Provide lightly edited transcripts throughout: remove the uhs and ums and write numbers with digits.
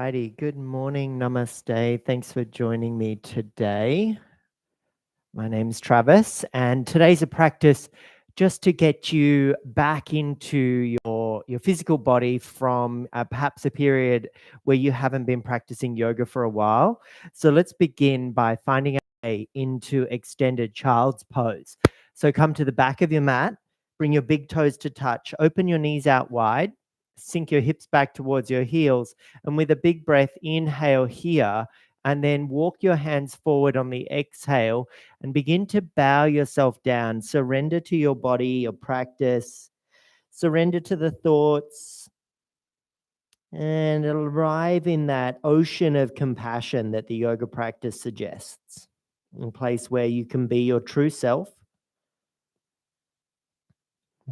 righty. Good morning. Namaste. Thanks for joining me today. My name's Travis, and today's a practice just to get you back into your physical body from perhaps a period where you haven't been practicing yoga for a while. So let's begin by finding a way into extended child's pose. So come to the back of your mat, bring your big toes to touch, open your knees out wide, sink your hips back towards your heels, and with a big breath, inhale here, and then walk your hands forward on the exhale and begin to bow yourself down. Surrender to your body, your practice, surrender to the thoughts, and arrive in that ocean of compassion that the yoga practice suggests, a place where you can be your true self.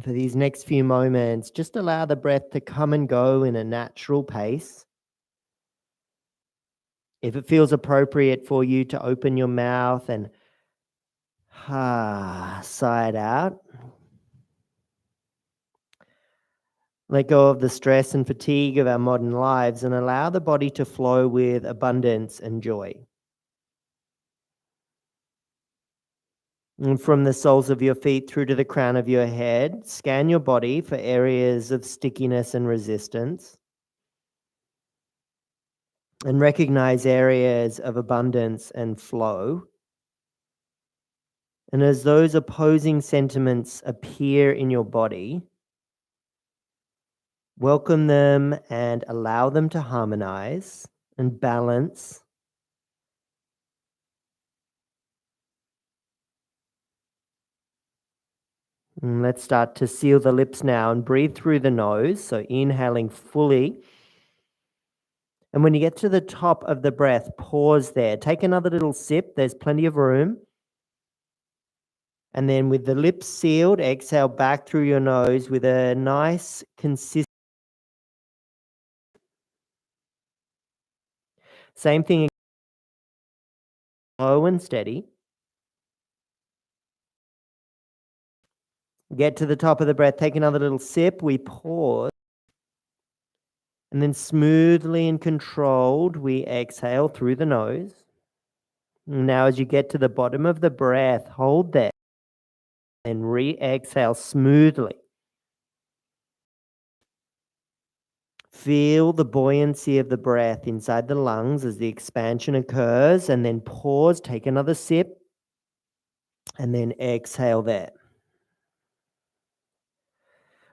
For these next few moments, just allow the breath to come and go in a natural pace. If it feels appropriate for you to open your mouth and sigh it out, let go of the stress and fatigue of our modern lives and allow the body to flow with abundance and joy. And from the soles of your feet through to the crown of your head, scan your body for areas of stickiness and resistance. And recognize areas of abundance and flow. And as those opposing sentiments appear in your body, welcome them and allow them to harmonize and balance. And let's start to seal the lips now and breathe through the nose. So inhaling fully. And when you get to the top of the breath, pause there. Take another little sip. There's plenty of room. And then with the lips sealed, exhale back through your nose with a nice, consistent. Same thing, slow and steady. Get to the top of the breath, take another little sip. We pause. And then smoothly and controlled, we exhale through the nose. Now, as you get to the bottom of the breath, hold there and re-exhale smoothly. Feel the buoyancy of the breath inside the lungs as the expansion occurs, and then pause, take another sip, and then exhale there.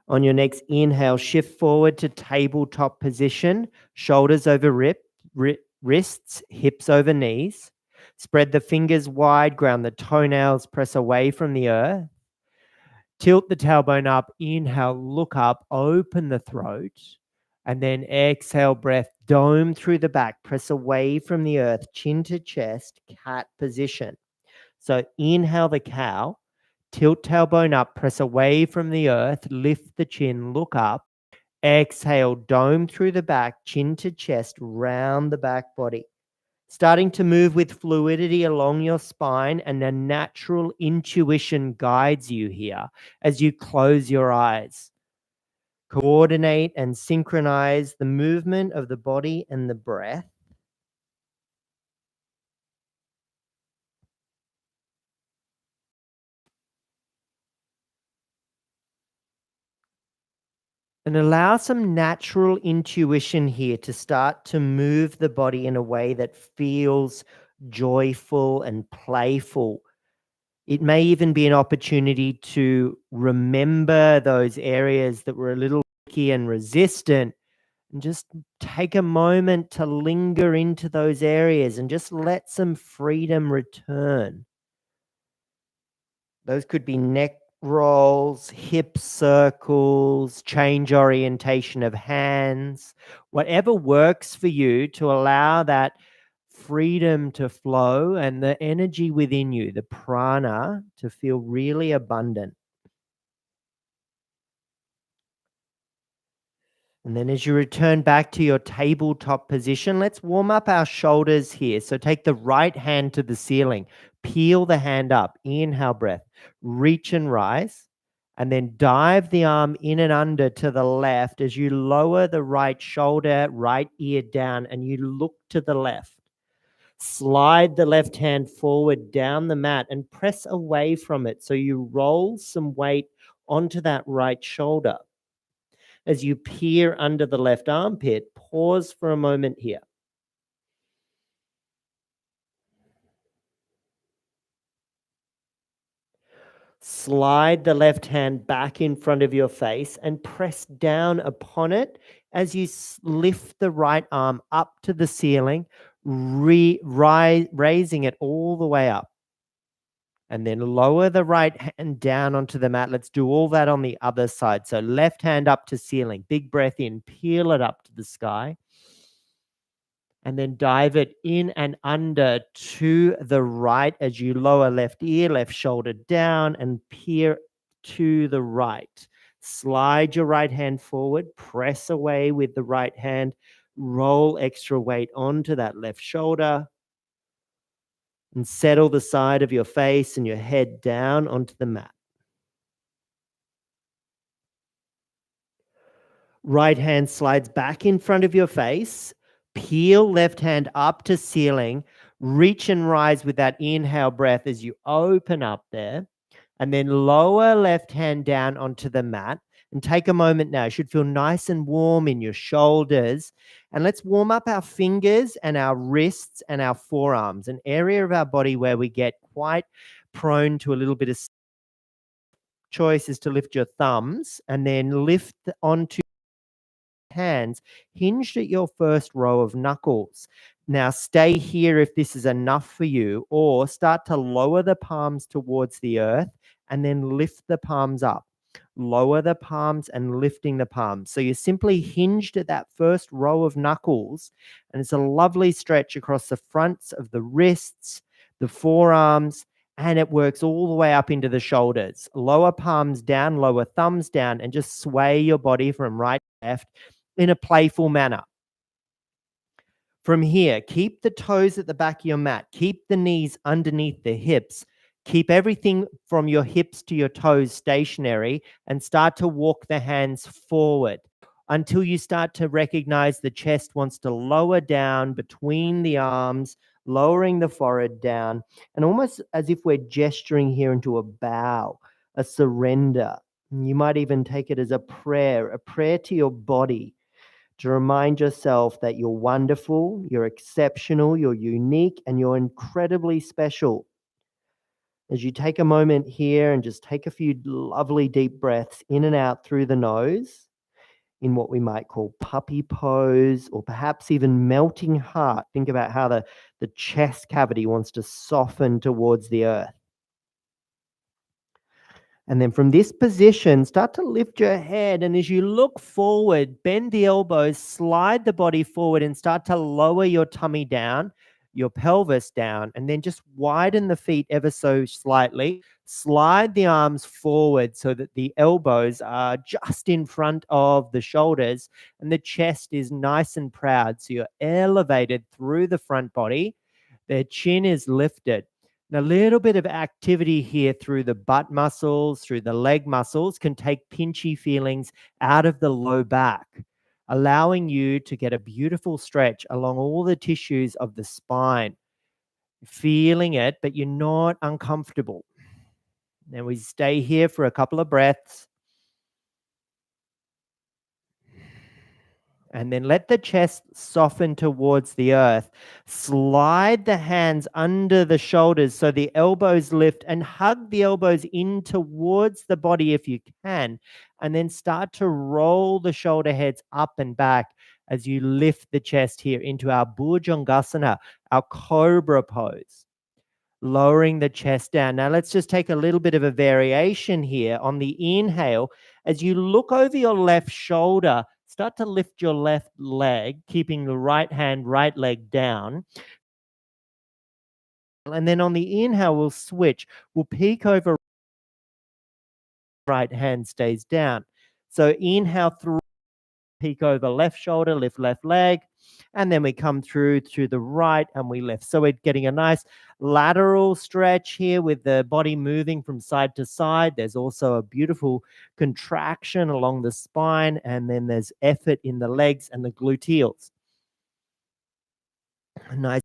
On your next inhale, shift forward to tabletop position, shoulders over wrists, hips over knees. Spread the fingers wide, ground the toenails, press away from the earth. Tilt the tailbone up, inhale, look up, open the throat. And then exhale, breath, dome through the back, press away from the earth, chin to chest, cat position. So inhale the cow, tilt tailbone up, press away from the earth, lift the chin, look up. Exhale, dome through the back, chin to chest, round the back body. Starting to move with fluidity along your spine, and a natural intuition guides you here as you close your eyes. Coordinate and synchronize the movement of the body and the breath. And allow some natural intuition here to start to move the body in a way that feels joyful and playful. It may even be an opportunity to remember those areas that were a little tricky and resistant, and just take a moment to linger into those areas and just let some freedom return. Those could be neck rolls, hip circles, change orientation of hands, whatever works for you to allow that freedom to flow and the energy within you, the prana, to feel really abundant. And then as you return back to your tabletop position, let's warm up our shoulders here. So take the right hand to the ceiling, peel the hand up, inhale breath, reach and rise. And then dive the arm in and under to the left as you lower the right shoulder, right ear down, and you look to the left. Slide the left hand forward down the mat and press away from it. So you roll some weight onto that right shoulder. As you peer under the left armpit, pause for a moment here. Slide the left hand back in front of your face and press down upon it as you lift the right arm up to the ceiling, raising it all the way up. And then lower the right hand down onto the mat. Let's do all that on the other side. So left hand up to ceiling. Big breath in, peel it up to the sky. And then dive it in and under to the right as you lower left ear, left shoulder down, and peer to the right. Slide your right hand forward, press away with the right hand, roll extra weight onto that left shoulder, and settle the side of your face and your head down onto the mat. Right hand slides back in front of your face. Peel left hand up to ceiling. Reach and rise with that inhale breath as you open up there. And then lower left hand down onto the mat. And take a moment now. It should feel nice and warm in your shoulders. And let's warm up our fingers and our wrists and our forearms, an area of our body where we get quite prone to a little bit of choice is to lift your thumbs and then lift onto hands hinged at your first row of knuckles. Now stay here if this is enough for you, or start to lower the palms towards the earth and then lift the palms up. Lower the palms and lifting the palms. So you're simply hinged at that first row of knuckles, and it's a lovely stretch across the fronts of the wrists, the forearms, and it works all the way up into the shoulders. Lower palms down, lower thumbs down, and just sway your body from right to left in a playful manner. From here, keep the toes at the back of your mat. Keep the knees underneath the hips. Keep everything from your hips to your toes stationary and start to walk the hands forward until you start to recognize the chest wants to lower down between the arms, lowering the forehead down, and almost as if we're gesturing here into a bow, a surrender. You might even take it as a prayer to your body, to remind yourself that you're wonderful, you're exceptional, you're unique, and you're incredibly special. As you take a moment here and just take a few lovely deep breaths in and out through the nose in what we might call puppy pose, or perhaps even melting heart. Think about how the chest cavity wants to soften towards the earth. And then from this position, start to lift your head. And as you look forward, bend the elbows, slide the body forward, and start to lower your tummy down, your pelvis down, and then just widen the feet ever so slightly. Slide the arms forward so that the elbows are just in front of the shoulders and the chest is nice and proud. So you're elevated through the front body. The chin is lifted. And a little bit of activity here through the butt muscles, through the leg muscles, can take pinchy feelings out of the low back, allowing you to get a beautiful stretch along all the tissues of the spine. Feeling it, but you're not uncomfortable. Then we stay here for a couple of breaths. And then let the chest soften towards the earth. Slide the hands under the shoulders so the elbows lift, and hug the elbows in towards the body if you can. And then start to roll the shoulder heads up and back as you lift the chest here into our Bhujangasana, our cobra pose. Lowering the chest down. Now let's just take a little bit of a variation here. On the inhale, as you look over your left shoulder, start to lift your left leg, keeping the right hand, right leg down. And then on the inhale, we'll switch. We'll peek over, right hand stays down. So inhale through peek over left shoulder, lift left leg, and then we come through to the right and we lift. So we're getting a nice lateral stretch here with the body moving from side to side. There's also a beautiful contraction along the spine, and then there's effort in the legs and the gluteals. Nice.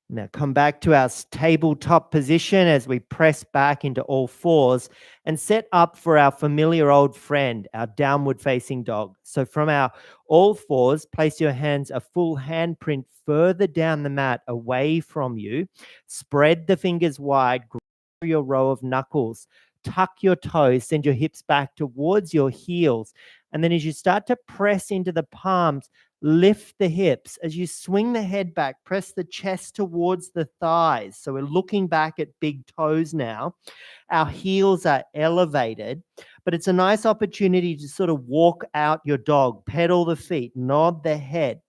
Now come back to our tabletop position as we press back into all fours and set up for our familiar old friend, our downward facing dog. So from our all fours, place your hands a full handprint further down the mat away from you. Spread the fingers wide, grab your row of knuckles, tuck your toes, send your hips back towards your heels. And then as you start to press into the palms, lift the hips. As you swing the head back, press the chest towards the thighs. So we're looking back at big toes now. Our heels are elevated, but it's a nice opportunity to sort of walk out your dog, pedal the feet, nod the head.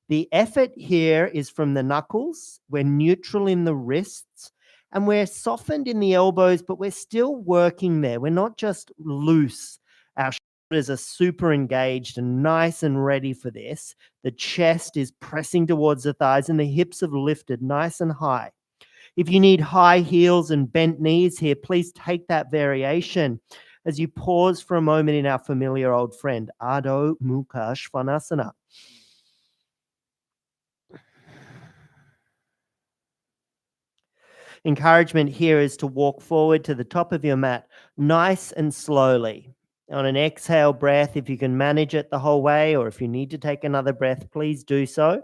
The effort here is from the knuckles. We're neutral in the wrists, and we're softened in the elbows, but we're still working there. We're not just loose. Our shoulders are super engaged and nice and ready for this. The chest is pressing towards the thighs, and the hips have lifted nice and high. If you need high heels and bent knees here, please take that variation as you pause for a moment in our familiar old friend, Adho Mukha Svanasana. Encouragement here is to walk forward to the top of your mat nice and slowly. On an exhale breath, if you can manage it the whole way, or if you need to take another breath, please do so.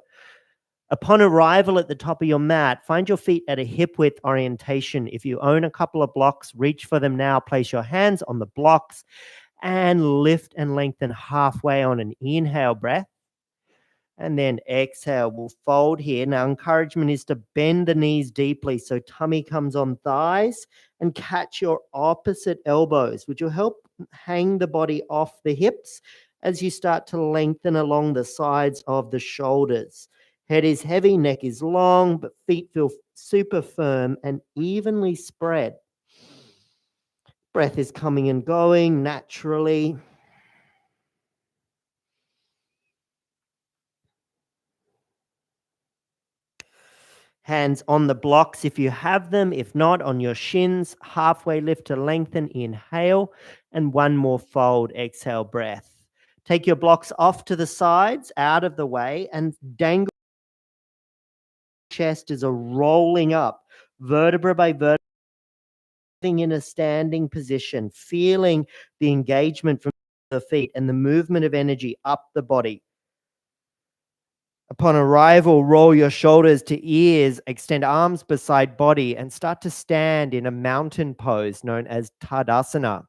Upon arrival at the top of your mat, find your feet at a hip width orientation. If you own a couple of blocks, reach for them now. Place your hands on the blocks and lift and lengthen halfway on an inhale breath. And then exhale, we'll fold here. Now, encouragement is to bend the knees deeply so tummy comes on thighs, and catch your opposite elbows, which will help hang the body off the hips as you start to lengthen along the sides of the shoulders. Head is heavy, neck is long, but feet feel super firm and evenly spread. Breath is coming and going naturally. Hands on the blocks if you have them. If not, on your shins. Halfway lift to lengthen. Inhale. And one more fold. Exhale, breath. Take your blocks off to the sides, out of the way, and dangle. Chest is a rolling up, vertebra by vertebra, in a standing position, feeling the engagement from the feet and the movement of energy up the body. Upon arrival, roll your shoulders to ears, extend arms beside body, and start to stand in a mountain pose known as Tadasana.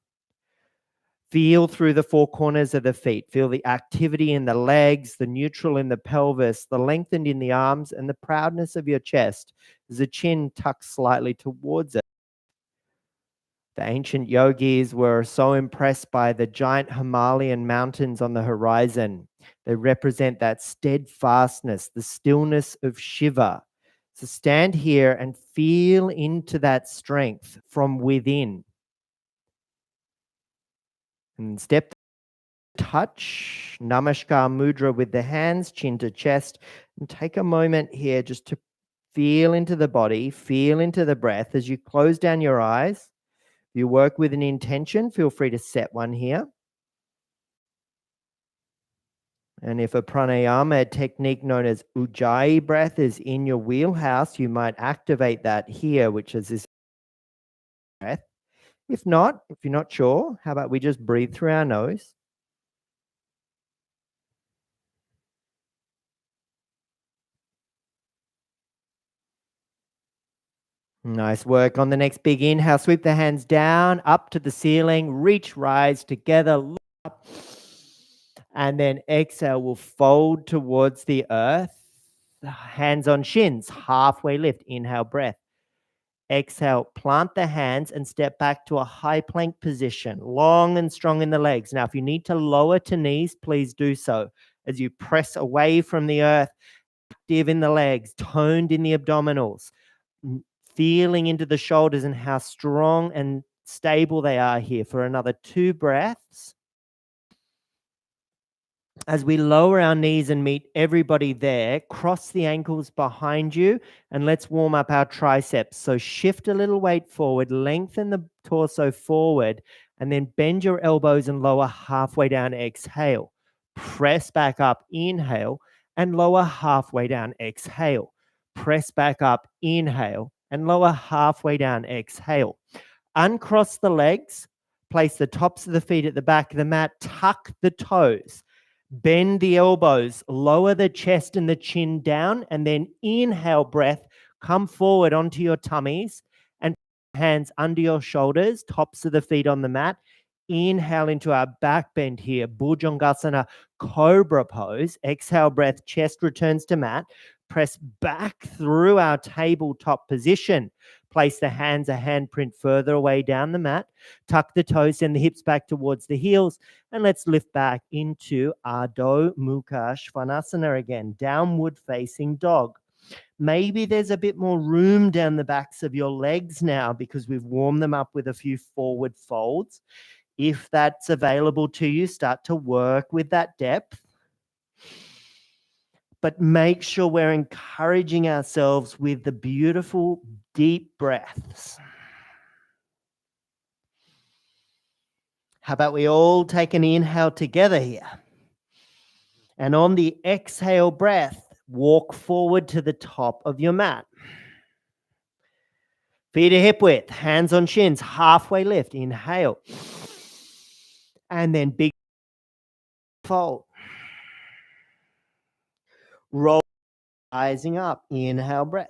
Feel through the four corners of the feet. Feel the activity in the legs, the neutral in the pelvis, the lengthened in the arms, and the proudness of your chest as the chin tucks slightly towards it. The ancient yogis were so impressed by the giant Himalayan mountains on the horizon. They represent that steadfastness, the stillness of Shiva. So stand here and feel into that strength from within. And step, touch, Namaskar mudra with the hands, chin to chest, and take a moment here just to feel into the body, feel into the breath as you close down your eyes. If you work with an intention, feel free to set one here. And if a pranayama technique known as Ujjayi breath is in your wheelhouse, you might activate that here, which is this breath. If not, if you're not sure, how about we just breathe through our nose? Nice work. On the next big inhale, sweep the hands down, up to the ceiling, reach, rise together, look up. And then exhale, we'll fold towards the earth. Hands on shins, halfway lift. Inhale, breath. Exhale, plant the hands and step back to a high plank position, long and strong in the legs. Now, if you need to lower to knees, please do so. As you press away from the earth, active in the legs, toned in the abdominals, feeling into the shoulders and how strong and stable they are here for another 2 breaths. As we lower our knees and meet everybody there, cross the ankles behind you and let's warm up our triceps. So shift a little weight forward, lengthen the torso forward, and then bend your elbows and lower halfway down. Exhale. Press back up. Inhale and lower halfway down. Exhale. Press back up. Inhale and lower halfway down. Exhale. Uncross the legs. Place the tops of the feet at the back of the mat. Tuck the toes. Bend the elbows, lower the chest and the chin down, and then inhale breath, come forward onto your tummies and hands under your shoulders, tops of the feet on the mat. Inhale into our back bend here, Bhujangasana, cobra pose. Exhale breath, chest returns to mat. Press back through our tabletop position. Place the hands a handprint further away down the mat. Tuck the toes and the hips back towards the heels. And let's lift back into Adho Mukha Svanasana again, downward facing dog. Maybe there's a bit more room down the backs of your legs now because we've warmed them up with a few forward folds. If that's available to you, start to work with that depth. But make sure we're encouraging ourselves with the beautiful deep breaths. How about we all take an inhale together here? And on the exhale breath, walk forward to the top of your mat. Feet are hip width, hands on shins, halfway lift. Inhale. And then big fold. Roll, rising up. Inhale breath.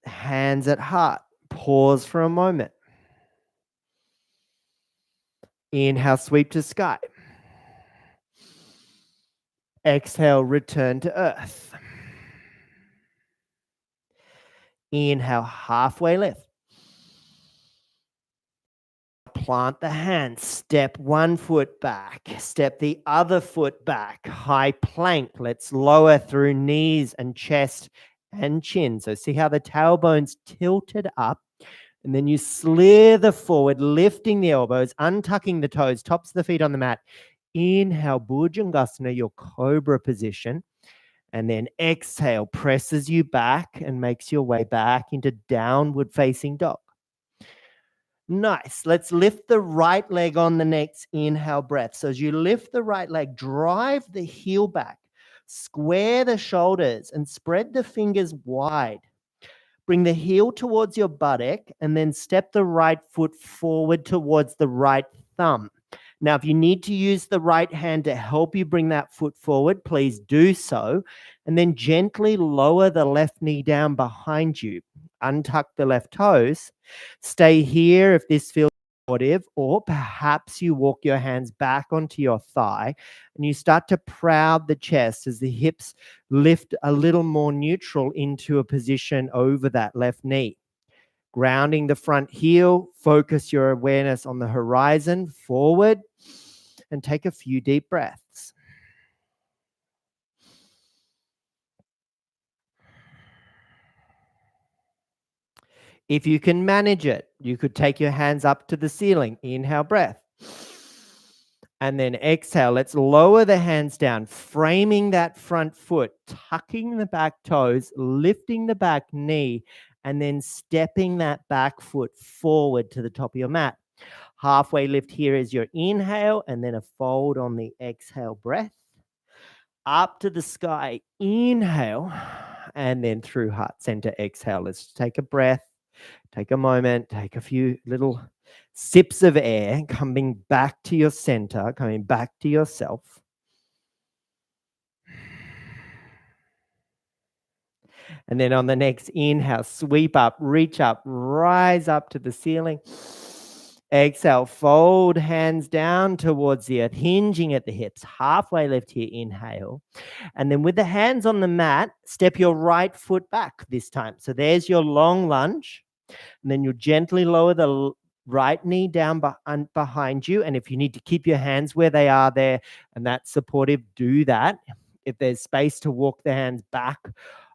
Hands at heart. Pause for a moment. Inhale, sweep to sky. Exhale, return to earth. Inhale, halfway lift. Plant the hands. Step one foot back. Step the other foot back. High plank. Let's lower through knees and chest and chin. So see how the tailbone's tilted up. And then you slither forward, lifting the elbows, untucking the toes, tops of the feet on the mat. Inhale, Bhujangasana, your cobra position. And then exhale, presses you back and makes your way back into downward facing dog. Nice. Let's lift the right leg on the next inhale breath. So as you lift the right leg, drive the heel back, square the shoulders and spread the fingers wide. Bring the heel towards your buttock and then step the right foot forward towards the right thumb. Now, if you need to use the right hand to help you bring that foot forward, please do so. And then gently lower the left knee down behind you. Untuck the left toes. Stay here if this feels supportive, or perhaps you walk your hands back onto your thigh and you start to proud the chest as the hips lift a little more neutral into a position over that left knee. Grounding the front heel, focus your awareness on the horizon, forward, and take a few deep breaths. If you can manage it, you could take your hands up to the ceiling. Inhale, breath. And then exhale. Let's lower the hands down, framing that front foot, tucking the back toes, lifting the back knee, and then stepping that back foot forward to the top of your mat. Halfway lift here is your inhale, and then a fold on the exhale breath. Up to the sky, inhale, and then through heart center, exhale. Let's take a breath, take a moment, take a few little sips of air, coming back to your center, coming back to yourself. And then on the next inhale, sweep up, reach up, rise up to the ceiling. Exhale, fold hands down towards the earth, hinging at the hips. Halfway lift here, inhale. And then with the hands on the mat, step your right foot back this time. So there's your long lunge. And then you'll gently lower the right knee down behind you. And if you need to keep your hands where they are there and that's supportive, do that. If there's space to walk the hands back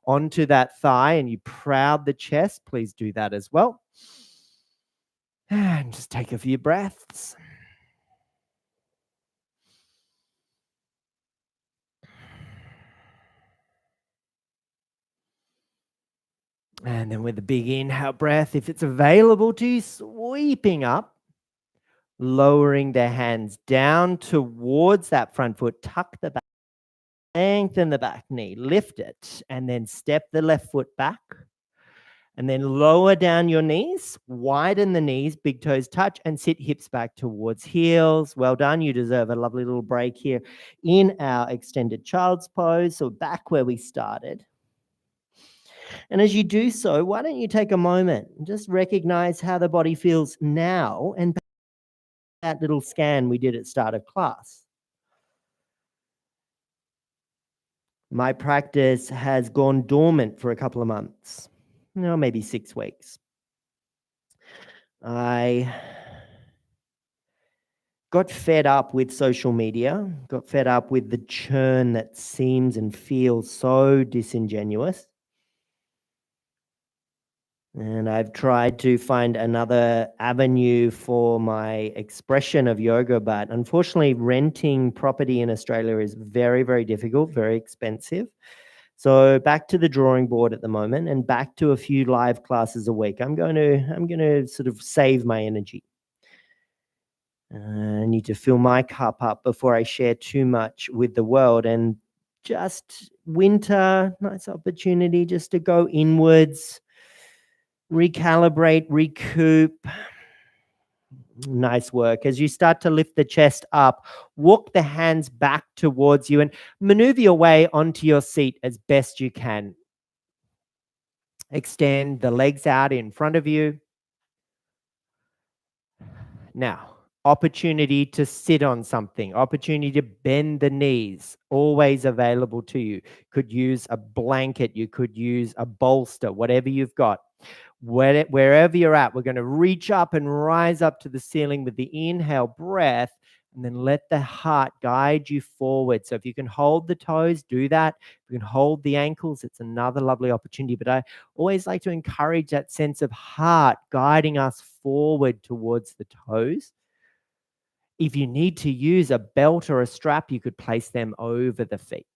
onto that thigh and you proud the chest, please do that as well. And just take a few breaths. And then with a big inhale breath, if it's available to you, sweeping up, lowering the hands down towards that front foot, tuck the back, lengthen the back knee, lift it, and then step the left foot back. And then lower down your knees, widen the knees, big toes touch, and sit hips back towards heels. Well done. You deserve a lovely little break here in our extended child's pose. So back where we started. And as you do so, why don't you take a moment and just recognize how the body feels now and that little scan we did at start of class. My practice has gone dormant for a couple of months, maybe 6 weeks. I got fed up with social media, got fed up with the churn that seems and feels so disingenuous. And I've tried to find another avenue for my expression of yoga, but unfortunately, renting property in Australia is very, very difficult, very expensive. So back to the drawing board at the moment, and back to a few live classes a week. I'm going to sort of save my energy. I need to fill my cup up before I share too much with the world. And just winter, nice opportunity just to go inwards, recalibrate, recoup. Nice work. As you start to lift the chest up, walk the hands back towards you and maneuver your way onto your seat as best you can. Extend the legs out in front of you. Now, opportunity to sit on something, opportunity to bend the knees, always available to you. Could use a blanket, you could use a bolster, whatever you've got. Wherever you're at, we're going to reach up and rise up to the ceiling with the inhale breath, and then let the heart guide you forward. So if you can hold the toes, do that. If you can hold the ankles, it's another lovely opportunity. But I always like to encourage that sense of heart guiding us forward towards the toes. If you need to use a belt or a strap, you could place them over the feet.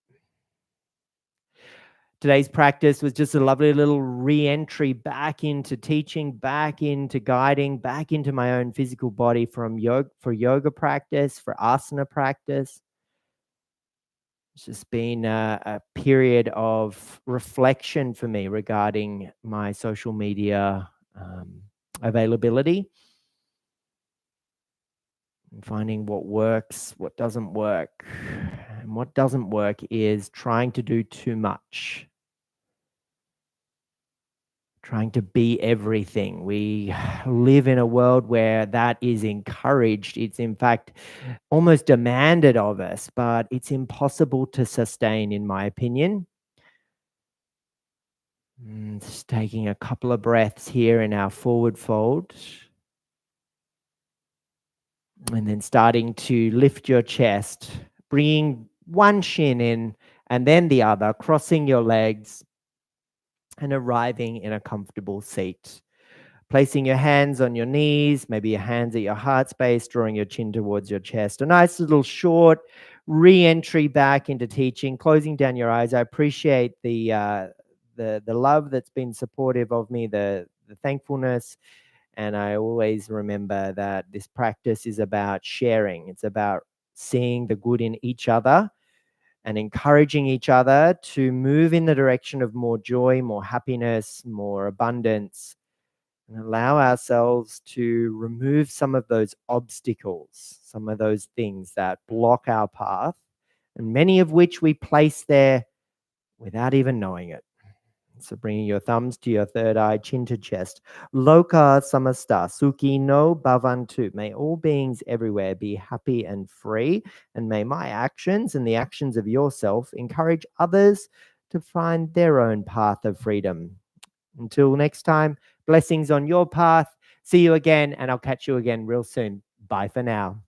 Today's practice was just a lovely little re-entry back into teaching, back into guiding, back into my own physical body for yoga practice, for asana practice. It's just been a period of reflection for me regarding my social media availability and finding what works, what doesn't work. And what doesn't work is trying to do too much. Trying to be everything. We live in a world where that is encouraged. It's in fact almost demanded of us, but it's impossible to sustain, in my opinion. Just taking a couple of breaths here in our forward fold. And then starting to lift your chest, bringing one shin in and then the other, crossing your legs, and arriving in a comfortable seat. Placing your hands on your knees, maybe your hands at your heart space, drawing your chin towards your chest. A nice little short re-entry back into teaching, closing down your eyes. I appreciate the love that's been supportive of me, the thankfulness. And I always remember that this practice is about sharing. It's about seeing the good in each other and encouraging each other to move in the direction of more joy, more happiness, more abundance, and allow ourselves to remove some of those obstacles, some of those things that block our path, and many of which we place there without even knowing it. So bringing your thumbs to your third eye, chin to chest. Loka samasta, sukhi no bhavantu. May all beings everywhere be happy and free, and may my actions and the actions of yourself encourage others to find their own path of freedom. Until next time, blessings on your path. See you again, and I'll catch you again real soon. Bye for now.